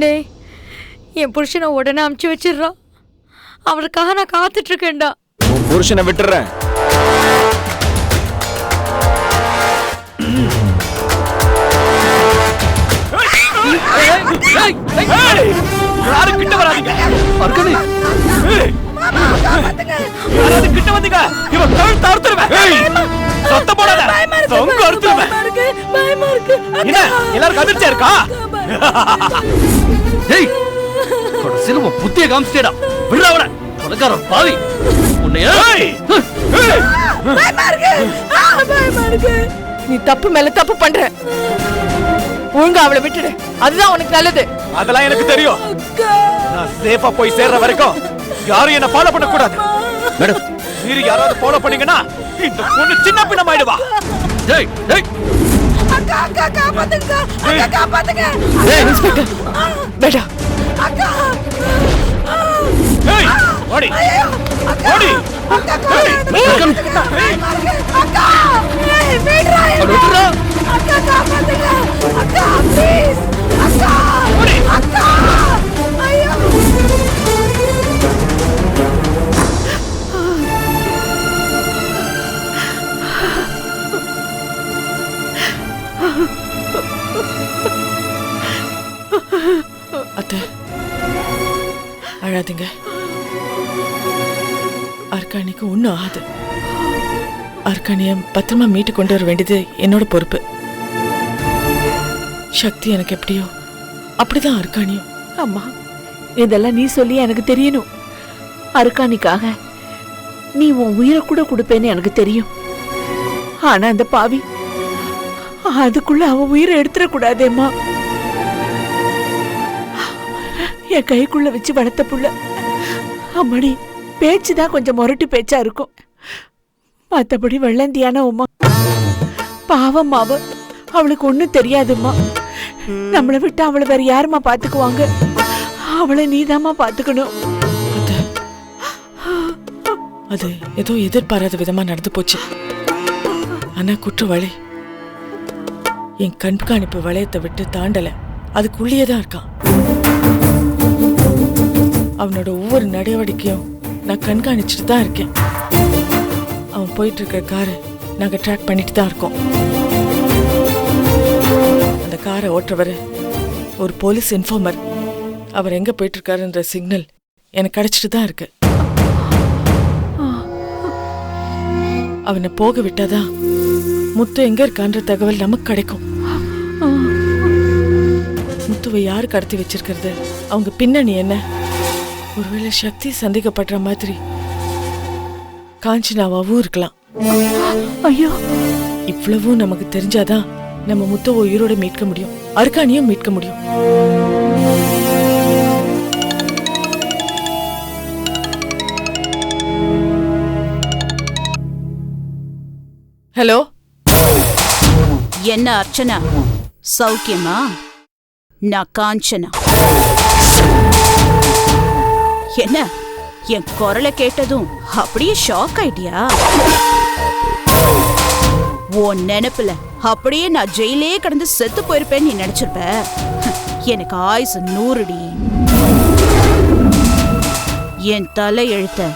டேய், என் புருஷனை உடனே அமுச்சு வச்சிடுறான். அவருக்காக நான் காத்துட்டு இருக்கேன்டா. உன் புருஷனை விட்டுறேன். யாரும் கிட்ட வராதீங்க. அர்க்கனி யாராவது கிட்ட வந்தீங்க இவன் கழுத்து அறுத்துருவேன். சத்தம் போடாத, தொங்க அறுத்துருவேன். என்ன எல்லாரும் கதிர்ச்சியா இருக்கா? ஏய் கடைசில உன் புத்திய காமிச்சிட்டேடா. விடுறா அவனை, கொலைக்கார பாவி. உன்னைய நீ தப்பு மேல தப்பு பண்ற. ஒழுங்கா அவளை விட்டுடு, அதுதான் உனக்கு நல்லது. அதெல்லாம் எனக்கு தெரியும். நான் சேஃபா போய் சேர்ற வரைக்கும் யாரும் என்ன ஃபாலோ பண்ண கூடாது. மேடம், நீங்க யாராவது ஃபாலோ பண்ணீங்கன்னா இந்த பொண்ணு சின்ன பின்னம் ஆயிடுவா. டேய் டேய் அக்கா அக்கா காப்பாத்துங்க, அக்கா காப்பாத்துங்க. டேய் இன்ஸ்பெக்டர், பேடா அக்கா. ஏய் ஓடி ஓடி. அக்கா அக்கா ஏய் விடுடா, விடுடா. அக்கா காப்பாத்துங்க, அக்கா ப்ளீஸ். அக்கா ஓடி. அக்கா ஐயோ. அத்தை அழாதீங்க. அர்க்காணிக்கு ஒன்றும் ஆகாது. அர்க்காணிய பத்திரமா மீட்டு கொண்டு வர வேண்டியது என்னோட பொறுப்பு. சக்தி எனக்கு எப்படியோ அப்படிதான் அர்க்காணியும். அம்மா, இதெல்லாம் நீ சொல்லி எனக்கு தெரியணும். அர்க்காணிக்காக நீ உன் உயிரை கூட கொடுப்பேன்னு எனக்கு தெரியும். ஆனா அந்த பாவி அதுக்குள்ள அவன் உயிரை எடுத்துடக்கூடாதேம்மா. என் கைக்குள்ள வச்சு வளர்த்த புள்ள. அம்மாடி, பேச்சுதான் கொஞ்சம் முரட்டு பேச்சா இருக்கும். மத்தபடி வெள்ளந்தியான உமா பாவம். அவளுக்கு ஒண்ணும் தெரியாதும்மா. நம்மளை விட்டு அவளை வேற யாருமா பாத்துக்குவாங்க? அவளை நீதாம்மா பாத்துக்கணும். அது ஏதோ எதிர்பாராத விதமா நடந்து போச்சு. ஆனா குற்றவாளி என் கண்காணிப்பு வளையத்தை விட்டு தாண்டல, அதுக்குள்ளேயேதான் இருக்கான். அவனோட ஒவ்வொரு நடவடிக்கையும் நான் கண்காணிச்சுட்டு தான் இருக்கேன். அவன் போயிட்டு இருக்கிற காரை நாங்க ட்ராக் பண்ணிட்டு தான் இருக்கோம். அந்த காரை ஓட்டுறவர் ஒரு போலீஸ் இன்ஃபார்மர். அவர் எங்க போயிட்டு இருக்காருன்ற சிக்னல் எனக்கு கிடைச்சிட்டு தான் இருக்கு. அவனை போக விட்டாதான் முத்து எங்க இருக்கான்ற தகவல் நமக்கு கிடைக்கும். முத்துவை யாரு கடத்தி வச்சிருக்கிறது, அவங்க பின்னணி என்ன? ஒருவேளை சக்தி சந்தேகப்படுற மாதிரி காஞ்சனாவும் இருக்கலாம். ஐயோ, இவ்வளவும் நமக்கு தெரிஞ்சாதான் நம்ம முத்துவை உயிரோட மீட்க முடியும், அர்க்காணியும் மீட்க முடியும். ஹலோ, என்ன அர்ச்சனா, சௌக்கியமா? நான் காஞ்சனா. என்ன என் குரலை கேட்டதும் அப்படியே ஷாக் ஆயிட்டியா? உன் நினைப்புல அப்படியே நான் ஜெயிலே கடந்து செத்து போயிருப்பேன்னு நீ நினைச்சிருப்ப. எனக்கு ஆயுசு 100டி. என் தலை எழுத்த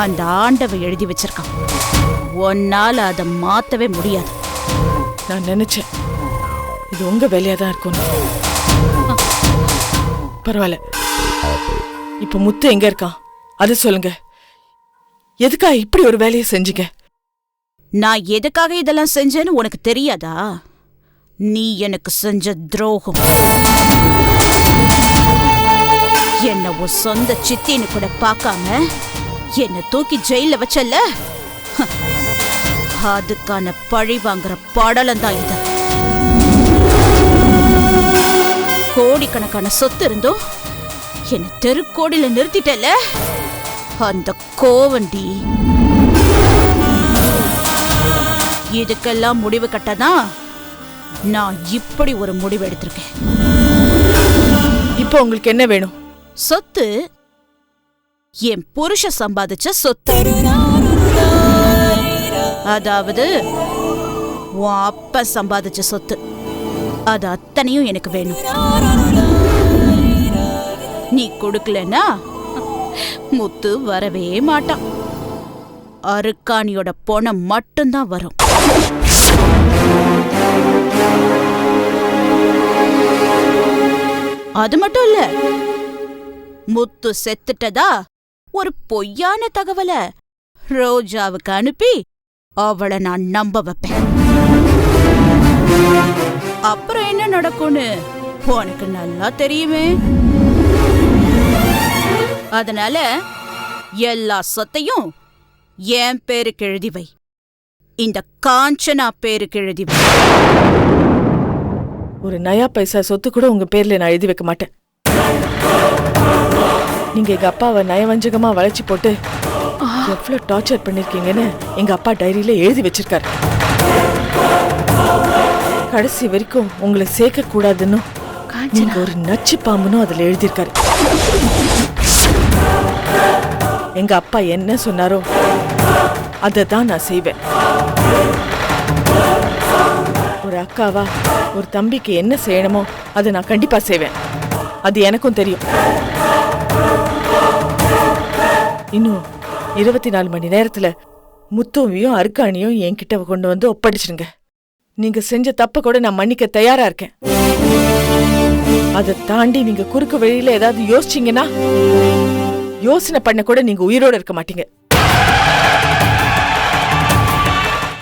அந்த ஆண்டவ எழுதி வச்சிருக்கான். ஒன்னால அதை மாத்தவே முடியாது. நான் நினைச்சேன் இது உங்க வேலையா தான் இருக்கும். பரவாயில்ல, இப்ப முத்து எங்க இருக்கான் அது சொல்லுங்க. எதுக்காக இப்படி ஒரு வேலையை செஞ்சீங்க? நான் எதுக்காக இதெல்லாம் செஞ்சேன்னு உனக்கு தெரியாதா? நீ எனக்கு செஞ்ச துரோகம். என்ன உன் சொந்த சித்தின்னு கூட பார்க்காம என்ன தூக்கி ஜெயில வச்சல்ல, அதுக்கான பழி வாங்குற படலம் தான் இது. கோடிக்கணக்கான சொத்து இருந்தும் என்ன தெருக்கோடியில நிறுத்திட்டல, அந்த கோவண்டி. இதுக்கெல்லாம் முடிவு கட்டதான் நான் இப்படி ஒரு முடிவு எடுத்திருக்கேன். இப்போ உங்களுக்கு என்ன வேணும்? சொத்து, என் புருஷ சம்பாதிச்ச சொத்து. அதாவது உன் அப்பா சம்பாதிச்ச சொத்து. அது அத்தனையும் எனக்கு வேணும். நீ கொடுக்கலன்னா முத்து வரவே மாட்டான். அருக்காணியோட பணம் மட்டும்தான் வரும். அது மட்டும் இல்ல, முத்து செத்துட்டதா ஒரு பொய்யான தகவலை ரோஜாவுக்கு அனுப்பி அவளை நான் நம்ப வைப்பேன். அப்புறம் என்ன நடக்கும்னு உனக்கு நல்லா தெரியுமே. அதனால எல்லா சொத்தையும் என் பேருக்கு எழுதி வை. இந்த காஞ்சனா பேருக்கு எழுதி வை. ஒரு நயா பைசா சொத்து கூட உங்க பேர்ல நான் எழுதி வைக்க மாட்டேன். நீங்க எங்க அப்பாவை நயவஞ்சகமா வளைச்சு போட்டு எவ்வளவு டார்ச்சர் பண்ணிருக்கீங்கன்னு எங்க அப்பா டைரியில எழுதி வச்சிருக்காரு. கடைசி வரைக்கும் உங்களை சேர்க்க கூடாதுன்னு நீங்க ஒரு நச்சு பாம்புன்னு அதுல எழுதியிருக்காரு. எங்க அப்பா என்ன சொன்னாரோ அதை தான் நான் செய்வேன். ஒரு அக்காவா ஒரு தம்பிக்கு என்ன செய்யணுமோ அதை நான் கண்டிப்பா செய்வேன். அது எனக்கும் தெரியும். இன்னும் 24 மணி நேரத்துல முத்துவையும் அருக்காணியும் என்கிட்ட கொண்டு வந்து ஒப்படைச்சிடுங்க. நீங்க செஞ்ச தப்ப கூட நான் மன்னிக்க தயாரா இருக்கேன். அதை தாண்டி நீங்க குறுக்கு வழியில ஏதாவது யோசிச்சீங்கன்னா யோசனை பண்ண கூட நீங்க உயிரோட இருக்க மாட்டீங்க.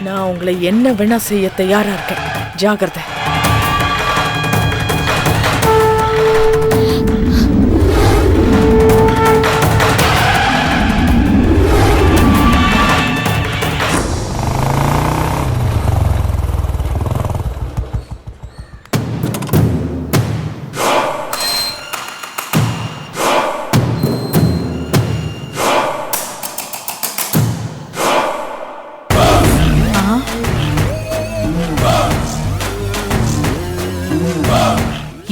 நான் உங்களை என்ன வேணா செய்ய தயாரா இருக்கேன். ஜாகிரதை.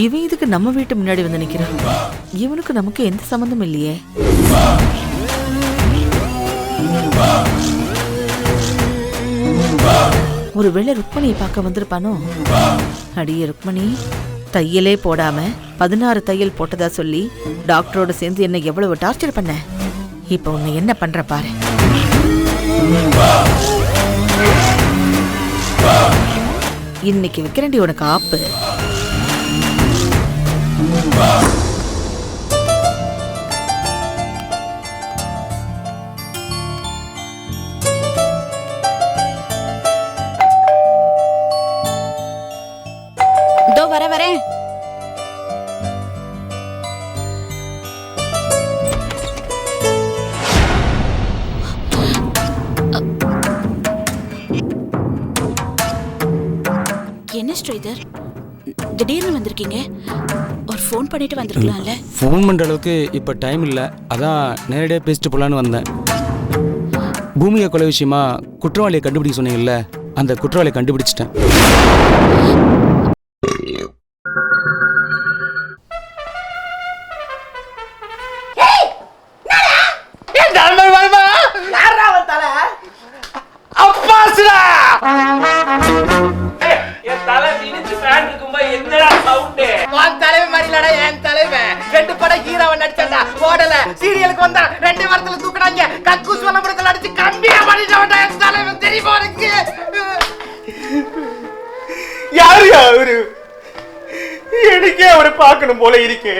இவன் இதுக்கு நம்ம வீட்டு முன்னாடி வந்து நிக்கிறான். இவனுக்கு நமக்கு எந்த சம்பந்தம் இல்லையே. ஒருவேளை ருக்மணியை பார்க்க வந்திருப்பானோ? அடியே ருக்மணி, தையலே போடாம 16 தையல் போட்டதா சொல்லி டாக்டரோட சேர்ந்து என்ன எவ்வளவு டார்ச்சர் பண்ண. இப்ப உன்னை என்ன பண்ற பாரு. இன்னைக்கு வைக்கிறேன்டி உனக்கு ஆப்பு. இதோ வரேன். என்ன ஸ்ரீதர், திடீர்னு வந்திருக்கீங்க? ஒரு ஃபோன் பண்ணிட்டு வந்திருக்கலாம்ல. ஃபோன் பண்ணுற அளவுக்கு இப்போ டைம் இல்லை. அதான் நேரடியாக பேசிட்டு போகலான்னு வந்தேன். பூமியை கொலை விஷயமா குற்றவாளியை கண்டுபிடிக்க சொன்னீங்கல்ல, அந்த குற்றவாளியை கண்டுபிடிச்சிட்டேன். சீரியலுக்கு வந்தா 2 வாரத்துல தூக்குறாங்க. கக்கூஸ் வலம்புறத்துல அடிச்சு கம்பியா பண்ணிட்டவன்டா என் தலைவன். தெரியுமா உனக்கு? யாரு அவரு? எனக்கே அவரை பார்க்கணும் போல இருக்கு.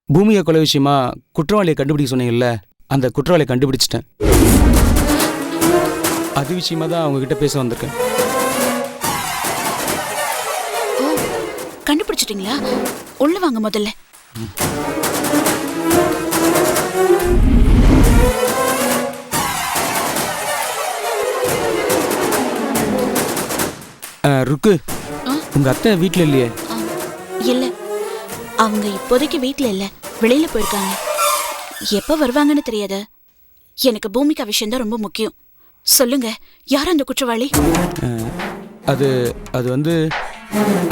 பூமியை கொலை விஷயமா குற்றவாளியை கண்டுபிடிக்க சொன்னீங்கல்ல, அந்த குற்றவாளியை கண்டுபிடிச்சிட்டேன். அது விஷயமா தான் உங்ககிட்ட பேச வந்திருக்கேன். கண்டுபிடிச்சிட்டீங்களா? உள்ள வாங்க முதல்ல. ருக்கு, உங்க அத்தை வீட்டுல இல்லையே? இல்ல, அவங்க இப்போதைக்கு வீட்டுல இல்ல, வெளியில போயிருக்காங்க. எப்ப வருவாங்கன்னு தெரியாத. எனக்கு பூமிகா விஷயம் தான் ரொம்ப முக்கியம். சொல்லுங்க, யார் அந்த குற்றவாளி? அது அது வந்து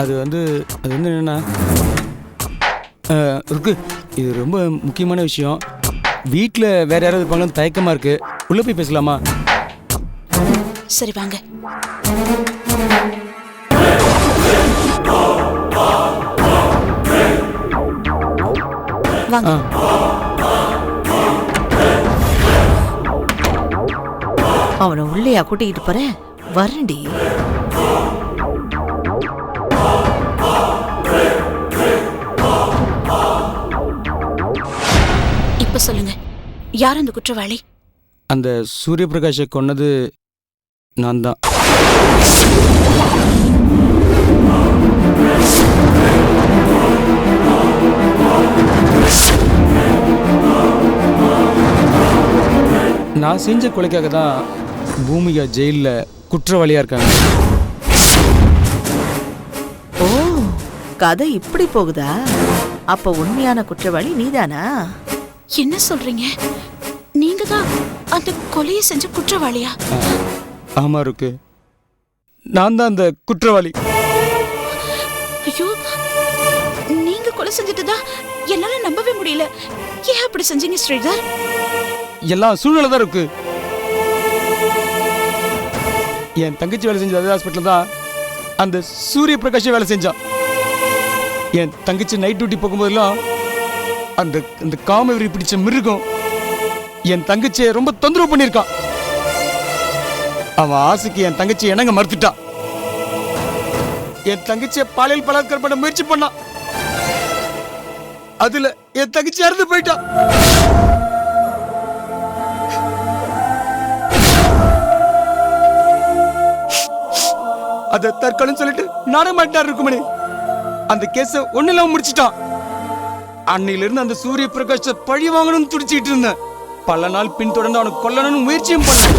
அது வந்து அது வந்து என்னன்னா, ருக்கு, இது ரொம்ப முக்கியமான விஷயம். வீட்டில் வேற யாராவது இருப்பாங்கன்னு தயக்கமா இருக்கு. உள்ள போய் பேசலாமா? சரி வாங்க. வாங்க. அவனை உள்ளேயா கூட்டிக்கிட்டு போறேன்? வரண்டி. இப்ப சொல்லுங்க, யார் அந்த குற்றவாளி? அந்த சூரிய பிரகாஷை கொன்னது நான் தான். நான் செஞ்ச கொலைக்காக தான் பூமிகா ஜெயிலில் குற்றவாளியாக இருக்காங்க. ஓ, கதை இப்படி போகுதா? அப்ப உண்மையான குற்றவாளி நீதானா? என்ன சொல்றீங்க? நீங்க தான் அந்த கொலையை செஞ்ச குற்றவாளியா? ஆமா இருக்கு, நான் தான் அந்த குற்றவாளி. ஐயோ, நீங்க கொலை செஞ்சுட்டுதா? என்னால நம்பவே முடியல. ஏன் அப்படி செஞ்சீங்க ஸ்ரீதர்? எல்லாம் சூழ்நிலை தான் இருக்கு. என் தங்கச்சி வேலை செஞ்ச அதே ஹாஸ்பிட்டல் தான் அந்த சூரிய பிரகாஷ் வேலை செஞ்சான். என் தங்கச்சி நைட் டியூட்டி போகும்போதெல்லாம் அந்த அந்த காமவெறி பிடிச்ச மிருகம் என் தங்கச்சியை ரொம்ப தொந்தரவு பண்ணியிருக்கான். அவன் ஆசைக்கு என் தங்கச்சி என்னங்க மறுத்துட்டான். என் தங்கச்சியை பாலியல் பலாத்காரம் பண்ண முயற்சி பண்ணான். அதுல என் தங்கச்சி இறந்து போயிட்டான். அத தற்கொலை சொல்லிட்டு நானே மாட்டார் இருக்குமணி அந்த கேஸ ஒண்ணு இல்லாம முடிச்சிட்டான். அன்னையில இருந்து அந்த சூரிய பிரகாஷ பழி வாங்கணும்னு துடிச்சிட்டு இருந்தேன். பல நாள் பின்தொடர்ந்து அவனை கொல்லணும்னு முயற்சியும் பண்ணேன்.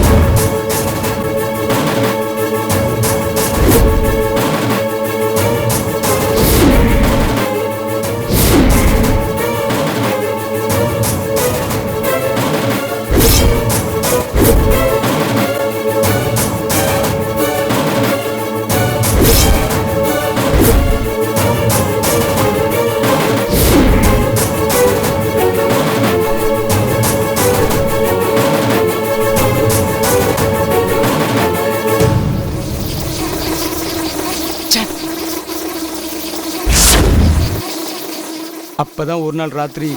அப்பதான் ஒரு நாள் ராத்திரி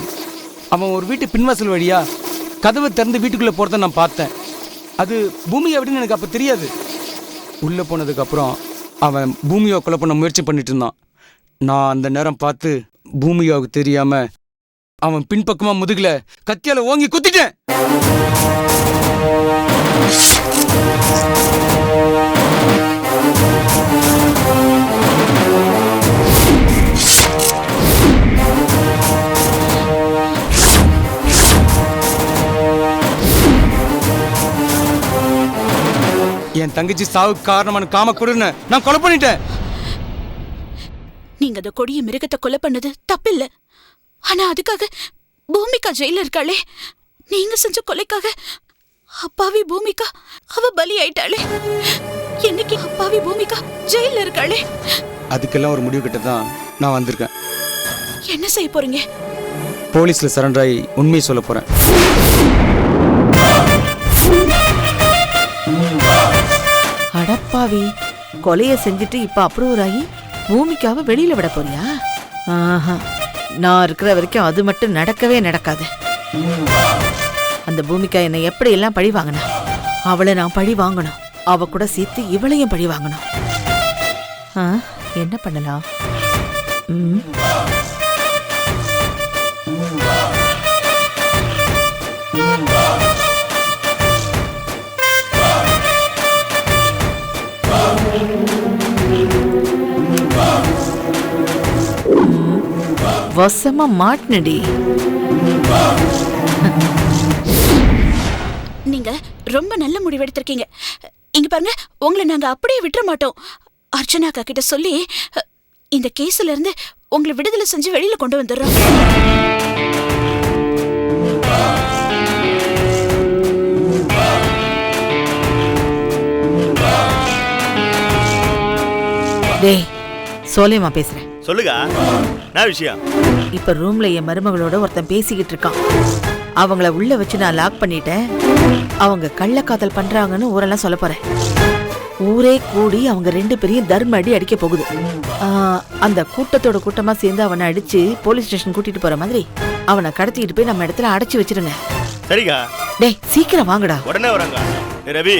அவன் ஒரு வீட்டு பின்வாசல் வழியா கதவை திறந்து வீட்டுக்குள்ள போறத நான் பார்த்தேன். அது பூமியை அப்படின்னு எனக்கு அப்ப தெரியாது. உள்ள போனதுக்கு அப்புறம் அவன் பூமியை கொலை பண்ண முயற்சி பண்ணிட்டு இருந்தான். நான் அந்த நேரம் பார்த்து பூமியாவுக்கு தெரியாம அவன் பின்பக்கமா முதுகுல கத்தியால ஓங்கி குத்திட்டேன். என் தங்கச்சி சாவுக்கு காரணமான காமக்குருன்னு நான் கொலை பண்ணிட்டேன். நீங்க அந்த கொடிய மிருகத்தை கொலை பண்ணது தப்பில்ல. ஆனா அதுக்காக பூமிகா ஜெயில இருக்காளே. நீங்க செஞ்ச கொலைக்காக அப்பாவி பூமிகா அவ பலி ஆயிட்டாளே. என்னைக்கு அப்பாவி பூமிகா ஜெயில இருக்காளே. அதுக்கெல்லாம் ஒரு முடிவு கிட்ட தான் நான் வந்திருக்கேன். என்ன செய்ய போறீங்க? போலீஸ்ல சரண்டர் ஆகி உண்மையை சொல்ல போறேன். அடப்பாவி, கொலையை செஞ்சுட்டு இப்ப அப்ரூவர் ஆகி பூமிக்காவை வெளியில விட போறியா? ஆஹா, நான் இருக்கிற வரைக்கும் அது மட்டும் நடக்கவே நடக்காது. அந்த பூமிக்கா என்னை எப்படி எல்லாம் பழி வாங்கினா, அவளை நான் பழி வாங்கணும். அவ கூட சேர்த்து இவளையும் பழி வாங்கணும். என்ன பண்ணலாம்? வசமா மாட்டினடி. நீங்க ரொம்ப நல்ல முடிவெடுத்திருக்கீங்க. இங்க பாருங்க, உங்களை நாங்க அப்படியே விட்டுற மாட்டோம். அர்ச்சனா அக்கா கிட்ட சொல்லி இந்த கேஸ்ல இருந்து உங்களை விடுதலை செஞ்சு வெளியில கொண்டு வந்துடுறோம். டேய், சோலையம்மா பேசுறேன். சொல்லுங்க, என்ன விஷயம்? இப்ப ரூம்ல என் மருமகளோட ஒருத்தன் பேசிக்கிட்டு இருக்கான். அவங்கள உள்ள வச்சு நான் லாக் பண்ணிட்டேன். அவங்க கள்ளக்காதல் பண்றாங்கன்னு ஊரெல்லாம் சொல்ல போறேன். ஊரே கூடி அவங்க 2 பேரையும் தர்ம அடி அடிக்க போகுது. அந்த கூட்டத்தோட கூட்டமா சேர்ந்து அவனை அடிச்சு போலீஸ் ஸ்டேஷன் கூட்டிட்டு போற மாதிரி அவனை கடத்திட்டு போய் நம்ம இடத்துல அடைச்சு வச்சிருங்க. சரிக்கா. டேய் சீக்கிரம் வாங்கடா. உடனே வராங்க. ரவி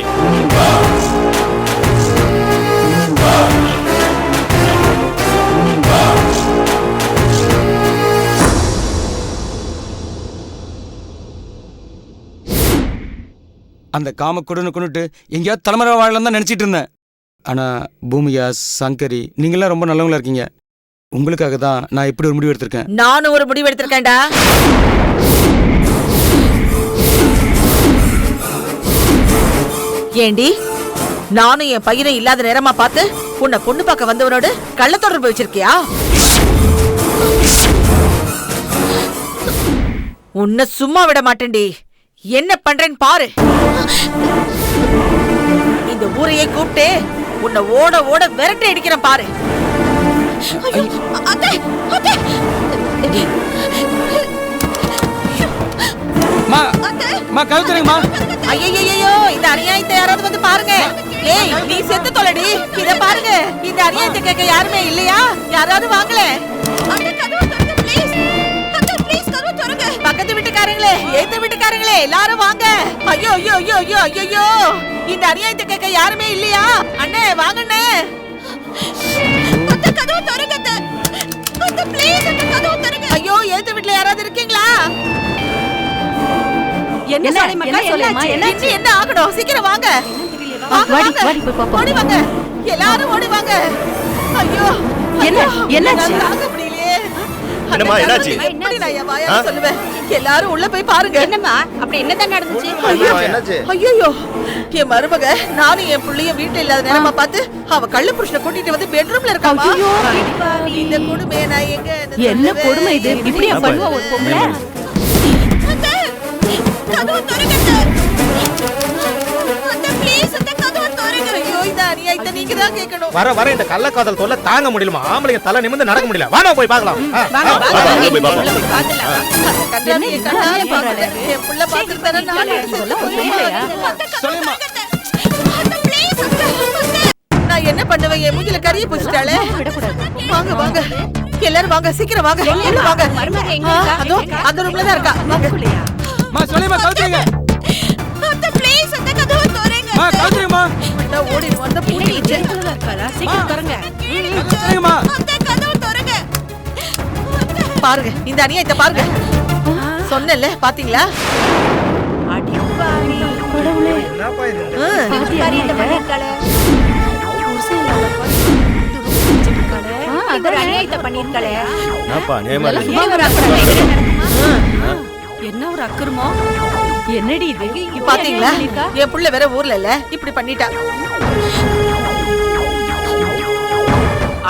அந்த காம கொண்டுட்டு எங்கேயாவது தலைமுறை வாழலாம் தான் நினச்சிட்டு இருந்தேன். ஆனால் பூமியா, சங்கரி, நீங்களாம் ரொம்ப நல்லவங்களா இருக்கீங்க. உங்களுக்காக தான் நான் இப்படி ஒரு முடிவு எடுத்திருக்கேன். நானும் ஒரு முடிவு எடுத்திருக்கேன்டா. ஏண்டி, நானும் என் பையனை இல்லாத நேரமா பார்த்து உன்னை பொண்ணு பார்க்க வந்தவனோடு கள்ள தொடர்பு வச்சிருக்கியா? உன்னை சும்மா விட மாட்டேன்டி. என்ன பண்றேன்னு பாரு. இந்த ஊரையே கூப்பிட்டு உன்னை ஓட ஓட விரட்டி அடிக்கிறேன் பாரு. ஐயோ, இந்த அநியாயத்தை யாராவது வந்து பாருங்க. ஏய், நீ செத்து தொலைடி. இத பாருங்க, இந்த அநியாயத்தை கேட்க யாருமே இல்லையா? யாராவது வாங்கல. பக்கத்து வீட்டுக்காரங்களே, ஏத்த வீட்டுக்காரங்களே, எல்லாரும் வாங்க. ஐயோ ஐயோ ஐயோ ஐயோ ஐயோ, இந்த அநியாயத்தை கேட்க யாருமே இல்லையா? அண்ணே வாங்கண்ணே. ஐயோ, ஏத்த வீட்டுல யாராவது இருக்கீங்களா? என்ன ஆகணும்? சீக்கிரம் வாங்க. ஓடி வாங்க, எல்லாரும் ஓடி வாங்க. ஐயோ, தாங்க முடியலையே. என்னம்மா என்னாச்சு? எப்படி நான் என் வாயால சொல்லுவேன்? எல்லாரும் உள்ள போய் பாருங்க. என்னம்மா அப்படி என்னதான் நடந்துச்சு? ஐயோ, என் மருமக நானும் என் பிள்ளையும் வீட்டுல இல்லாத நேரமா பார்த்து அவ கள்ள புருஷனை கூட்டிட்டு வந்து பெட்ரூம்ல இருக்காமா. இந்த கொடுமையை நான் எங்க என்ன கொடுமை இது? இப்படியா பண்ணுவா ஒரு பொம்பளை? கதவு திறங்க. ப்ளீஸ் அந்த கதவு திறங்க. ஐயோ, இந்த அநியாயத்தை நீங்க தான் கேட்கணும். வர இந்த கள்ளக்காதல் தொல்லை தாங்க முடியலமா? ஆம்பளைங்க தலை நிமிர்ந்து நடக்க முடியல. வாங்க போய் பார்க்கலாம். நான் என்ன பண்ணுவேன்? என் மூஞ்சில கறியை பூச்சிட்டாளே. வாங்க வாங்க, எல்லாரும் வாங்க, சீக்கிரம் வாங்க. வாங்க, அதோ அந்த ரூம்ல தான் இருக்கா. வாங்க. ஓடி வந்த பூட்டி சீக்கிரம் தரங்க. பாருங்க, இந்த அநியாயத்தை பாருங்க. சொன்னேன்ல, பாத்தீங்களா? என்ன ஒரு அக்கிரமோ? என்னடி இது? பாத்தீங்களா? என் புள்ள வேற ஊர்ல இல்ல, இப்படி பண்ணிட்டா.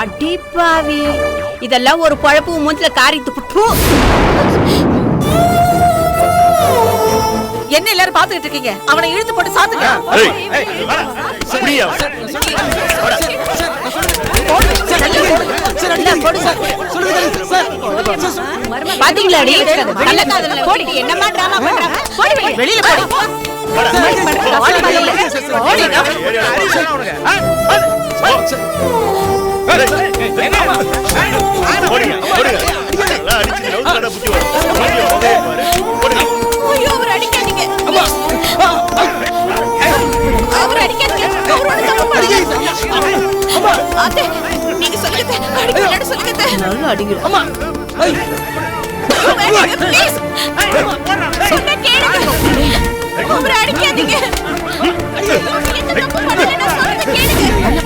அடிப்பாவி, இதெல்லாம் ஒரு பழப்பு மூஞ்சில காரித்து புட்டு. என்ன எல்லாரும் பாத்துக்கிட்டு இருக்கீங்க? அவனை இழுத்து போட்டு சாத்துங்க. பாத்தீங்களா? என்னமா டிராமா பண்றாங்க? வெளியில போடி. நீங்க சொல்லுங்க, சொல்லுங்க. நல்லா அடிங்க. ப்ளீஸ் சொன்னா கேளுங்க. அவரை அடிக்காதீங்க. எந்த தப்பு பண்ணல, நான் சொல்றத கேளுங்க.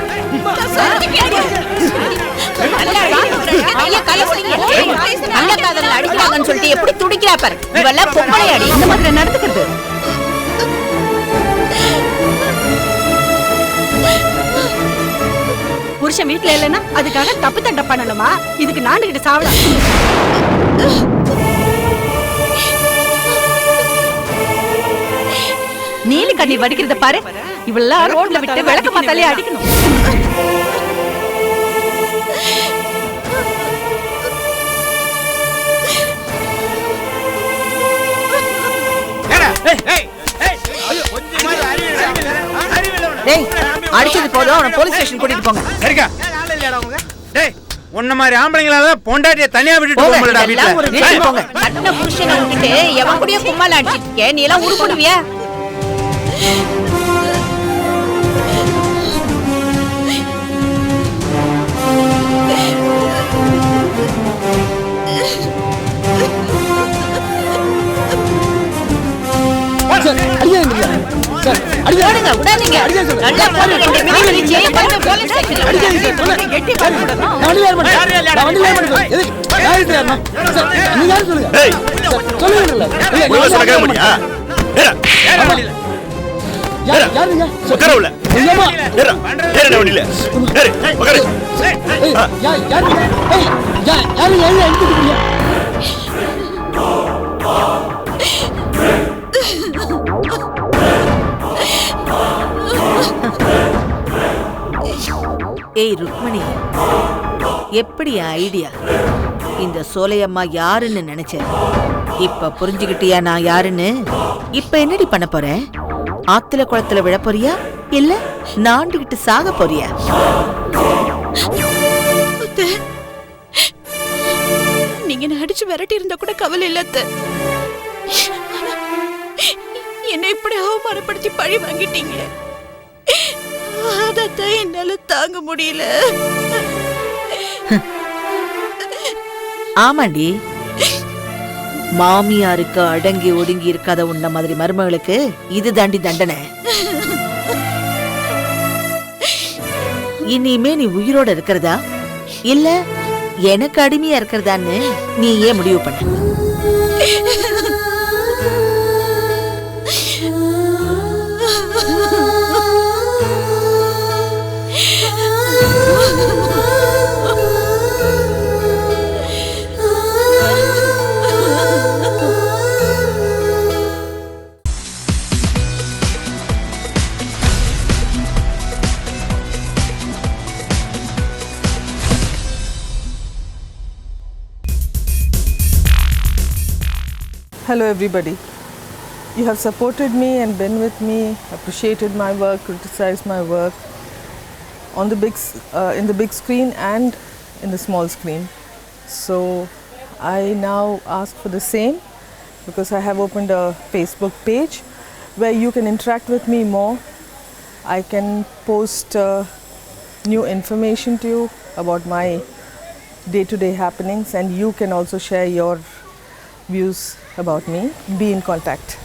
அடிக்காதீங்க. நான் சொல்றத கேளுங்க. ஐயா கைய புடிங்க. நல்ல காதல்ல அடிக்கிறாங்கன்னு சொல்லிட்டு எப்படி துடிக்கிறா பாரு. இவெல்லாம் பொம்பளை அடி. இந்த மாதிரி நடந்துக்கிறது. புருஷன் வீட்டுல இல்லைன்னா அதுக்காக தப்பு தண்டை பண்ணணுமா? இதுக்கு நாண்டுகிட்டு சாவலாம். நீலி கண்ணி வடிக்கிறத பாரு. இவெல்லாம் ரோட்ல விட்டு விளக்கு மாத்தாலே அடிக்கணும். டேய் அடிச்சது போதும் அவனை போலீஸ் ஸ்டேஷன் கூட்டிட்டு போங்க. சரிக்கா டேய் உன்ன மாதிரி ஆம்பளைங்களால பொண்டாட்டிய தனியா விட்டுட்டு போங்க, போங்கடா எல்லாம் ஒரு வீட்ல வீட்டுக்கு போங்க. கண்ண புருஷனை விட்டுட்டு எவன் கூடயே கும்மால அடிச்சிட்டு இருக்க? நீ எல்லாம் உருப்படுவியா? ஓடுங்க, விடாதீங்க. நல்லா போடு, ரெண்டு மிதி மிதிச்சு, போய் போலீஸ் ஸ்டேஷன்ல கெட்டி போடணும். ஏய் உள்ள சொல்ல கேட்க முடியா உட்கார உள்ள ஏற வண்டியில ஏறு உட்காரு ஏய் ருக்மணி, எப்படி ஐடியா? இந்த சோலையம்மா யாருன்னு நினைச்சேன், இப்ப புரிஞ்சுக்கிட்டியா நான் யாருன்னு? இப்ப என்னடி பண்ண போற? ஆத்துல குளத்துல விழ போறியா இல்ல நாண்டுகிட்டு சாக போறியா? நீங்க என்ன அடிச்சு விரட்டி இருந்தா கூட கவலை இல்ல அத்தை. என்னை இப்படி அவமானப்படுத்தி பழி வாங்கிட்டீங்க, அதத்தான் என்னால தாங்க முடியல. ஆமாண்டி, மாமியாருக்கு அடங்கி ஒடுங்கி இருக்காத உன்ன மாதிரி மருமகளுக்கு இது தாண்டி தண்டனை. இனிமே நீ உயிரோட இருக்கிறதா இல்ல எனக்கு அடிமையா இருக்கிறதான்னு நீ ஏன் முடிவு பண்ண? Hello everybody. You have supported me and been with me, appreciated my work, criticized my work on the in the big screen and in the small screen. So I now ask for the same, because I have opened a Facebook page where you can interact with me more. I can post new information to you about my day-to-day happenings, and you can also share your views about me. Be in contact.